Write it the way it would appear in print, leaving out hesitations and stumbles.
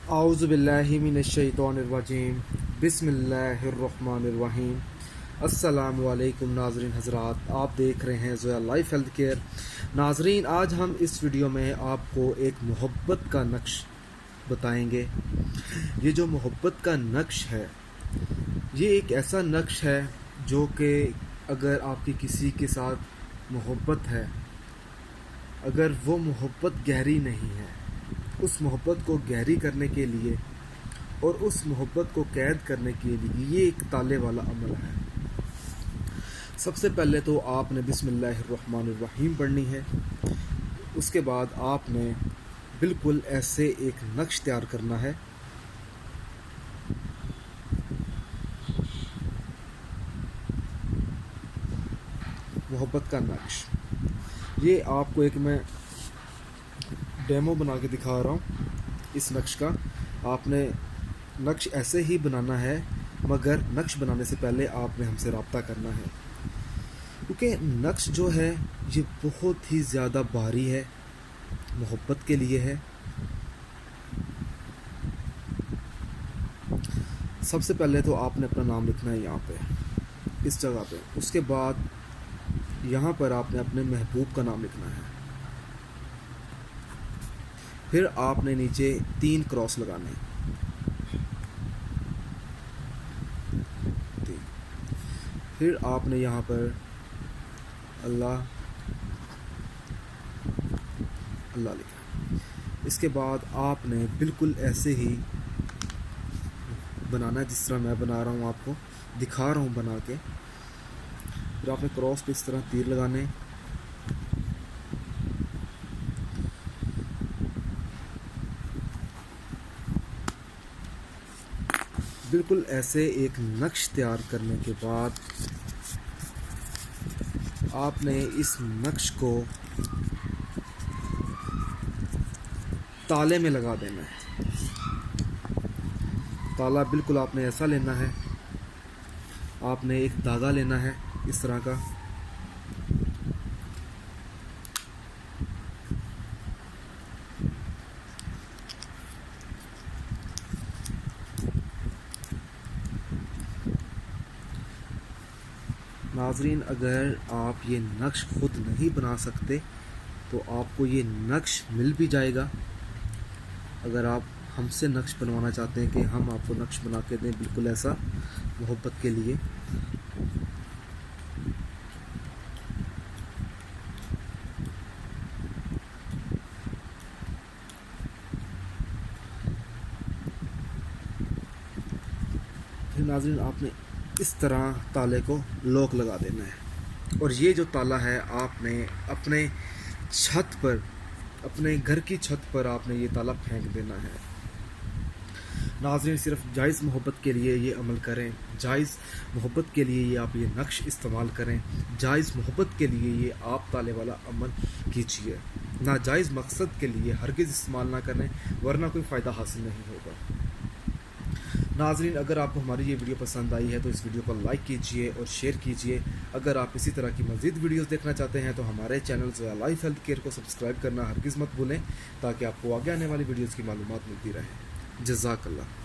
आऊज़ुबिल्लाहि मिनश्शैतानिर्रजीम बिस्मिल्लाहिर्रहमानिर्रहीम। अस्सलामु अलैकुम नाज़रीन हज़रात, आप देख रहे हैं ज़ोया लाइफ हेल्थ केयर। नाज़रीन, आज हम इस वीडियो में आपको एक मोहब्बत का नक्श बताएंगे। ये जो मोहब्बत का नक्श है, ये एक ऐसा नक्श है जो कि अगर आपकी किसी के साथ मोहब्बत है, अगर वो मोहब्बत गहरी नहीं है, उस मोहब्बत को गहरी करने के लिए और उस मोहब्बत को कैद करने के लिए ये एक ताले वाला अमल है। सबसे पहले तो आपने बिस्मिल्लाहिर्रहमानिर्रहीम पढ़नी है। उसके बाद आपने बिल्कुल ऐसे एक नक्श तैयार करना है। मोहब्बत का नक्श, ये आपको एक मैं डेमो बना के दिखा रहा हूँ। इस नक्श का आपने नक्श ऐसे ही बनाना है, मगर नक्श बनाने से पहले आपने हमसे रब्ता करना है, क्योंकि नक्श जो है ये बहुत ही ज़्यादा भारी है, मोहब्बत के लिए है। सबसे पहले तो आपने अपना नाम लिखना है यहाँ पे, इस जगह पे। उसके बाद यहाँ पर आपने अपने महबूब का नाम लिखना है। फिर आपने नीचे 3 क्रॉस लगाने हैं। फिर आपने यहाँ पर अल्लाह अल्लाह लिखा। इसके बाद आपने बिल्कुल ऐसे ही बनाना है जिस तरह मैं बना रहा हूँ, आपको दिखा रहा हूँ बना के। फिर आपने क्रॉस पे इस तरह तीर लगाने। बिल्कुल ऐसे एक नक्श तैयार करने के बाद आपने इस नक्श को ताले में लगा देना है। ताला बिल्कुल आपने ऐसा लेना है। आपने एक धागा लेना है इस तरह का। नाजरीन, अगर आप ये नक्श खुद नहीं बना सकते तो आपको ये नक्श मिल भी जाएगा। अगर आप हमसे नक्श बनवाना चाहते हैं कि हम आपको नक्श बना के दें बिल्कुल ऐसा मोहब्बत के लिए, फिर नाज़रीन आपने इस तरह ताले को लॉक लगा देना है। और ये जो ताला है आपने अपने छत पर, अपने घर की छत पर आपने ये ताला फेंक देना है। नाज़रीन, सिर्फ जायज़ मोहब्बत के लिए ये अमल करें, जायज़ मोहब्बत के लिए ये आप ये नक्श इस्तेमाल करें, जायज़ मोहब्बत के लिए ये आप ताले वाला अमल कीजिए। नाजायज़ मकसद के लिए हरगिज़ इस्तेमाल ना करें, वरना कोई फ़ायदा हासिल नहीं होगा। नाज़रीन, अगर आपको हमारी ये वीडियो पसंद आई है तो इस वीडियो को लाइक कीजिए और शेयर कीजिए। अगर आप इसी तरह की मज़ीद वीडियोस देखना चाहते हैं तो हमारे channel Zoya life health care को सब्सक्राइब करना हरगिज़ मत भूलें, ताकि आपको आगे आने वाली वीडियोस की मालूमात मिलती रहे। जज़ाकल्लाह।